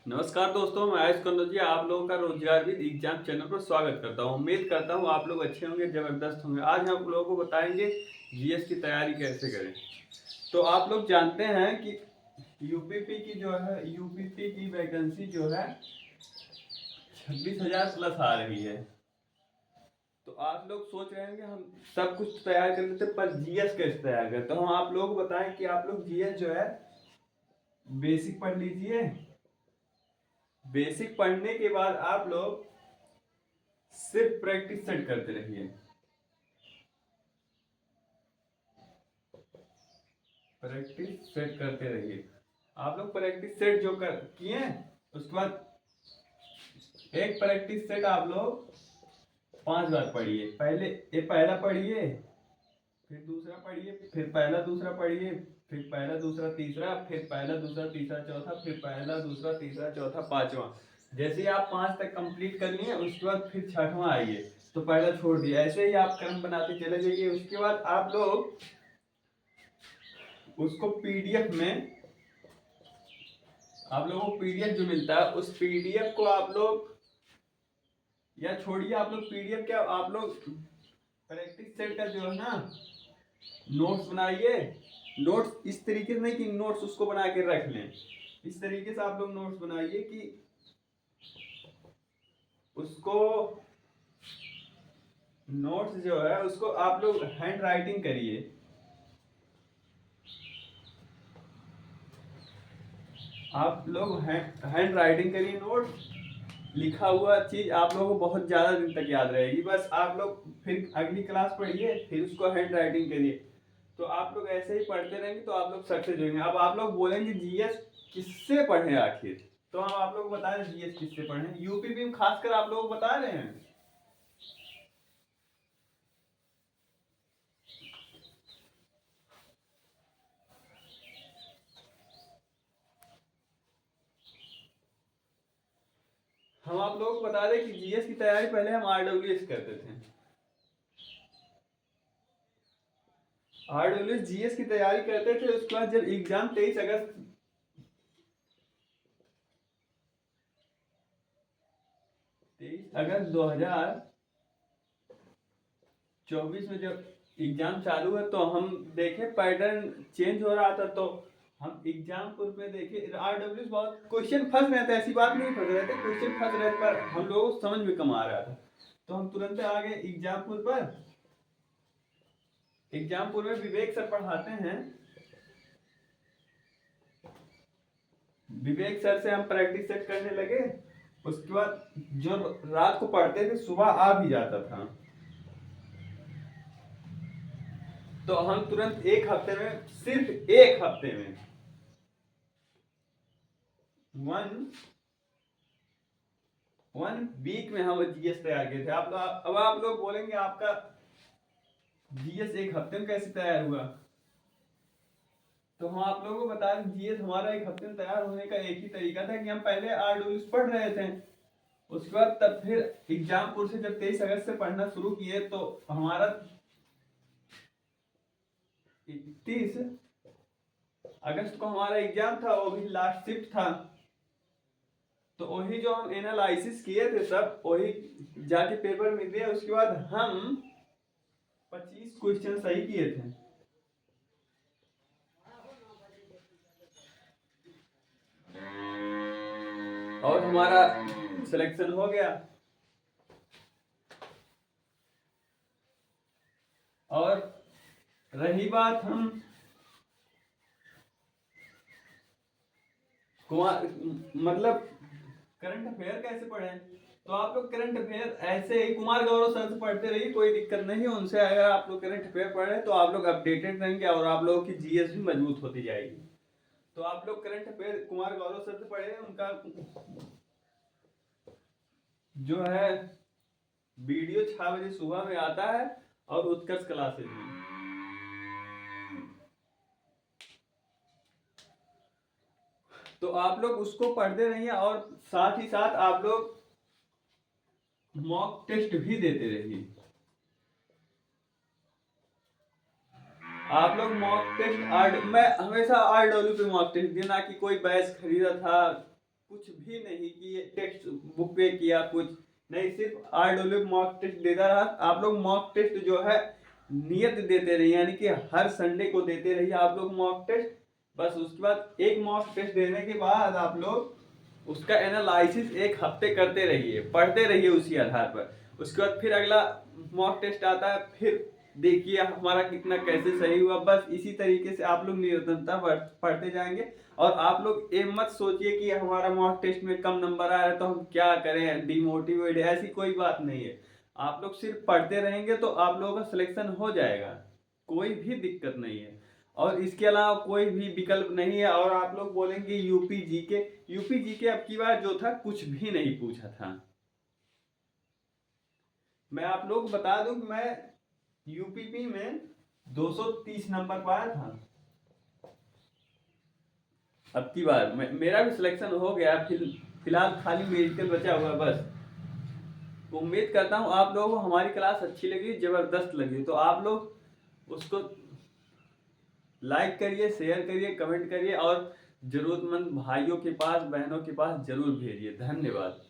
नमस्कार दोस्तों, मैं आयुष कन्नौजिया आप लोगों का रोजगार विद एग्जाम चैनल पर स्वागत करता हूं। उम्मीद करता हूं आप लोग अच्छे होंगे, जबरदस्त होंगे। आज हम लोगों को बताएंगे जीएस की तैयारी कैसे करें। तो आप लोग जानते हैं कि यूपीपी की वैकेंसी जो है 26,000 प्लस आ रही है। तो आप लोग सोच रहे हैं कि हम सब कुछ तैयार कर लेते, पर जीएस कैसे तैयार करें। तो हम आप लोगों को बताएं कि आप लोग जीएस जो है बेसिक पढ़ लीजिए। बेसिक पढ़ने के बाद आप लोग सिर्फ प्रैक्टिस सेट करते रहिए। प्रैक्टिस सेट करते रहिए। आप लोग प्रैक्टिस सेट जो कर किए उसके बाद एक प्रैक्टिस सेट आप लोग 5 बार पढ़िए। पहले ये पहला पढ़िए, फिर दूसरा पढ़िए, फिर पहला दूसरा पढ़िए, फिर पहला दूसरा तीसरा, फिर पहला दूसरा तीसरा चौथा, फिर पहला दूसरा तीसरा चौथा पांचवा। जैसे ही आप 5 तक कंप्लीट कर लिए उसके बाद फिर छठवां आइए तो पहला छोड़ दिया। ऐसे ही आप क्रम बनाते चले जाइए। उसके बाद आप लोग उसको पीडीएफ में, आप लोगों को पीडीएफ जो मिलता है उस पीडीएफ को आप लोग, या छोड़िए आप लोग पीडीएफ क्या, आप लोग प्रैक्टिस सेट का जो है ना नोट्स बनाइए। नोट्स इस तरीके से नहीं कि नोट्स उसको बना के रख लें, इस तरीके से आप लोग नोट्स बनाइए कि उसको, नोट्स जो है उसको आप लोग हैंड राइटिंग करिए। आप लोग हैंड राइटिंग करिए। नोट्स लिखा हुआ चीज आप लोगों को बहुत ज्यादा दिन तक याद रहेगी। बस आप लोग फिर अगली क्लास पढ़िए, फिर उसको हैंड राइटिंग करिए। तो आप लोग ऐसे ही पढ़ते रहेंगे तो आप लोग सक्सेस होंगे। अब आप लोग बोलेंगे जीएस किससे पढ़े आखिर, तो हम आप लोग बता रहे हैं जीएस किससे पढ़े। यूपीपी में खासकर आप लोग बता रहे हैं। हम आप लोगों को बता दें कि जीएस की तैयारी पहले हम आरडब्ल्यूएस करते थे। आरडब्ल्यूएस जीएस की तैयारी करते थे। उसके बाद जब एग्जाम 23 अगस्त 2024 में जब एग्जाम चालू है तो हम देखे पैटर्न चेंज हो रहा था। तो हम एग्जामपुर में देखे आरडब्ल्यूएस बहुत क्वेश्चन फंस रहे थे। ऐसी बात नहीं फंस रहे थे, क्वेश्चन फंस रहे थे, पर हम लोगों को समझ में कम आ रहा था। तो हम तुरंत आ गए एग्जामपुर पर। एग्जामपुर में विवेक सर पढ़ाते हैं। विवेक सर से हम प्रैक्टिस सेट करने लगे। उसके बाद जो रात को पढ़ते थे सुबह आ भी जाता था। तो हम तुरंत एक हफ्ते में, सिर्फ एक हफ्ते में वन वीक में हम जीएस तैयार किए थे। अब आप लोग बोलेंगे आपका जीएस एक हफ्ते में कैसे तैयार हुआ। तो हम आप लोगों को बता दें जीएस हमारा एक हफ्ते में तैयार होने का एक ही तरीका था कि हम पहले आरडब्ल्यूएस पढ़ रहे थे। उसके बाद तब फिर एग्जामपुर से जब 23 अगस्त से पढ़ना शुरू किए तो हमारा 31 अगस्त को हमारा एग्जाम था, वो भी लास्ट शिफ्ट था। तो वही जो हम एनालिसिस किए थे सब वही जाके पेपर में दिए। उसके बाद हम 25 क्वेश्चन सही किए थे। और हमारा सिलेक्शन हो गया। और रही बात हम मतलब करंट अफेयर कैसे पढ़े, तो आप लोग करंट अफेयर ऐसे ही कुमार गौरव सर से पढ़ते रहिए, कोई दिक्कत नहीं है उनसे। अगर आप लोग करंट अफेयर पढ़ रहे हैं तो आप लोग अपडेटेड रहेंगे और आप लोगों की जीएस भी मजबूत होती जाएगी। तो आप लोग current affair Kumar Gaurav sir से पढ़े, उनका जो है वीडियो 6 बजे सुबह में आता है और उत्कर्ष क्लासेज में। तो आप लोग उसको पढ़ते रहिए और साथ ही साथ आप लोग मॉक टेस्ट भी देते रहिए। आप लोग मॉक टेस्ट मैं हमेशा आरडब्ल्यू पे मॉक टेस्ट दिया, ना कि कोई बैच खरीदा था कुछ भी नहीं कि ये टेक्स्ट बुक पे किया कुछ नहीं, सिर्फ RW मॉक टेस्ट देता रहा। आप लोग मॉक टेस्ट जो है नियत देते रहिए, यानी कि हर संडे को देते रहिए आप लोग मॉक टेस्ट। बस उसके बाद एक मॉक टेस्ट देने के बाद आप लोग उसका एनालिसिस एक हफ्ते करते रहिए, पढ़ते रहिए उसी आधार पर। उसके बाद फिर अगला मॉक टेस्ट आता है, फिर देखिए हमारा कितना कैसे सही हुआ। बस इसी तरीके से आप लोग निरंतरता पढ़ते जाएंगे। और आप लोग ये मत सोचिए कि हमारा मॉक टेस्ट में कम नंबर आ रहा है तो हम क्या करें, डिमोटिवेट, ऐसी कोई बात नहीं है। आप लोग सिर्फ पढ़ते रहेंगे तो आप लोगों का सिलेक्शन हो जाएगा, कोई भी दिक्कत नहीं है। और इसके अलावा कोई भी विकल्प नहीं है। और आप लोग बोलेंगे यूपी जीके अब की बार जो था कुछ भी नहीं पूछा था। मैं आप लोग बता दूं कि मैं यूपीपी में 230 नंबर पाया था अब की बार। मेरा भी सिलेक्शन हो गया, फिलहाल खाली मेडिकल बचा हुआ बस। उम्मीद करता हूँ आप लोगों को हमारी क्लास अच्छी लगी, जबरदस्त लगी, तो आप लोग उसको लाइक करिए, शेयर करिए, कमेंट करिए और जरूरतमंद भाइयों के पास, बहनों के पास जरूर भेजिए। धन्यवाद।